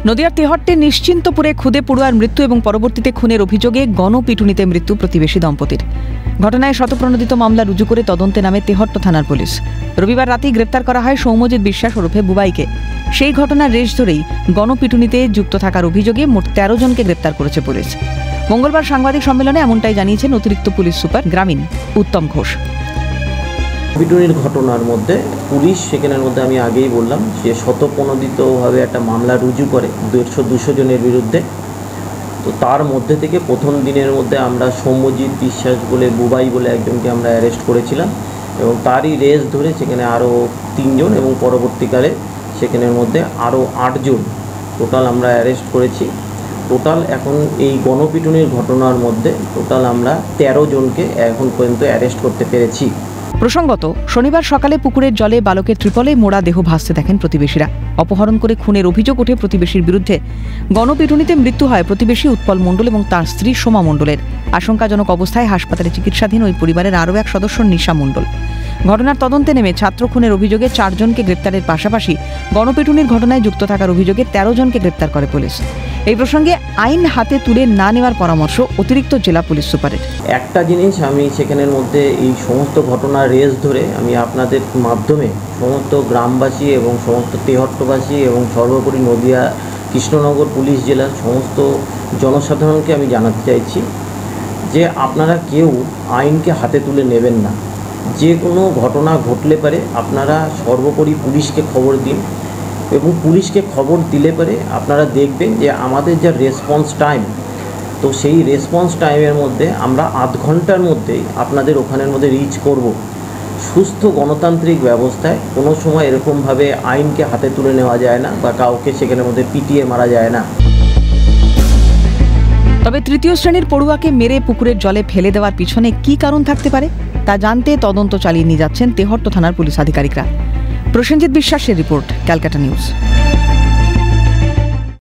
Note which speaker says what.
Speaker 1: নদিয়ার তেহট্টে নিশ্চিন্তপুরে খুদে পড়ুয়ার মৃত্যু এবং পরবর্তীতে খুনের অভিযোগে গণপিটুনিতে মৃত্যু প্রতিবেশী দম্পতির। ঘটনায় শতপ্রণোদিত মামলা রুজু করে তদন্তে নামে তেহট্ট থানার পুলিশ। রবিবার রাতেই গ্রেপ্তার করা হয় সৌম্যজিৎ বিশ্বাস ওরফে বুবাইকে। সেই ঘটনার রেশ ধরেই গণপিটুনিতে যুক্ত থাকার অভিযোগে মোট 13 জনকে গ্রেপ্তার করেছে পুলিশ। মঙ্গলবার সাংবাদিক সম্মেলনে এমনটাই জানিয়েছেন অতিরিক্ত পুলিশ সুপার গ্রামীণ উত্তম ঘোষ।
Speaker 2: পিটুনির ঘটনার মধ্যে পুলিশ সেখানের মধ্যে আমি আগেই বললাম যে শতপ্রণোদিতভাবে একটা মামলা রুজু করে 150-200 জনের বিরুদ্ধে। তো তার মধ্যে থেকে প্রথম দিনের মধ্যে আমরা সৌম্যজিৎ বিশ্বাস বলে বুবাই বলে একজনকে আমরা অ্যারেস্ট করেছিলাম এবং তারই রেস ধরে সেখানে আরও 3 জন এবং পরবর্তীকালে সেখানের মধ্যে আরও 8 জন টোটাল আমরা অ্যারেস্ট করেছি। টোটাল এখন এই গণপিটুনির ঘটনার মধ্যে টোটাল আমরা 13 জনকে এখন পর্যন্ত অ্যারেস্ট করতে পেরেছি।
Speaker 1: প্রসঙ্গত, শনিবার সকালে পুকুরের জলে বালকের ত্রিপলে মোড়া দেহ ভাসতে দেখেন প্রতিবেশীরা। অপহরণ করে খুনের অভিযোগ ওঠে প্রতিবেশীর বিরুদ্ধে। গণপিটুনিতে মৃত্যু হয় প্রতিবেশী উৎপল মণ্ডল এবং তার স্ত্রী সোমা মণ্ডলের। আশঙ্কাজনক অবস্থায় হাসপাতালে চিকিৎসাধীন ওই পরিবারের আরও এক সদস্য নিশা মণ্ডল। ঘটনার তদন্তে নেমে ছাত্র খুনের অভিযোগে 4 জনকে গ্রেপ্তারের পাশাপাশি গণপিটুনির ঘটনায় যুক্ত থাকার অভিযোগে 13 জনকে গ্রেপ্তার করে পুলিশ। এই প্রসঙ্গে আইন হাতে তুলে না নেওয়ার পরামর্শ অতিরিক্ত জেলা পুলিশ সুপারের।
Speaker 2: একটা জিনিস আমি সেখানের মধ্যে এই সমস্ত ঘটনার রেস ধরে আমি আপনাদের মাধ্যমে সমস্ত গ্রামবাসী এবং সমস্ত তেহট্টবাসী এবং সর্বোপরি নদিয়া কৃষ্ণনগর পুলিশ জেলার সমস্ত জনসাধারণকে আমি জানাতে চাইছি যে আপনারা কেউ আইনকে হাতে তুলে নেবেন না। যে কোনো ঘটনা ঘটলে পারে আপনারা সর্বোপরি পুলিশকে খবর দিন এবং পুলিশকে খবর দিলে পারে আপনারা দেখবেন যে আমাদের যা রেসপন্স টাইম, তো সেই রেসপন্স টাইমের মধ্যে আমরা আধ ঘন্টার মধ্যেই আপনাদের ওখানের মধ্যে রিচ করব। সুস্থ গণতান্ত্রিক ব্যবস্থায় কোনো সময় এরকমভাবে আইনকে হাতে তুলে নেওয়া যায় না বা কাউকে সেখানের মধ্যে পিটিয়ে মারা যায় না।
Speaker 1: তবে তৃতীয় শ্রেণীর পড়ুয়াকে মেরে পুকুরের জলে ফেলে দেওয়ার পিছনে কী কারণ থাকতে পারে তা জানতে তদন্ত চালিয়ে নিয়ে যাচ্ছেন তেহট্ট থানার পুলিশ আধিকারিকরা। প্রসেনজিৎ বিশ্বাসের রিপোর্ট, ক্যালকাটা নিউজ।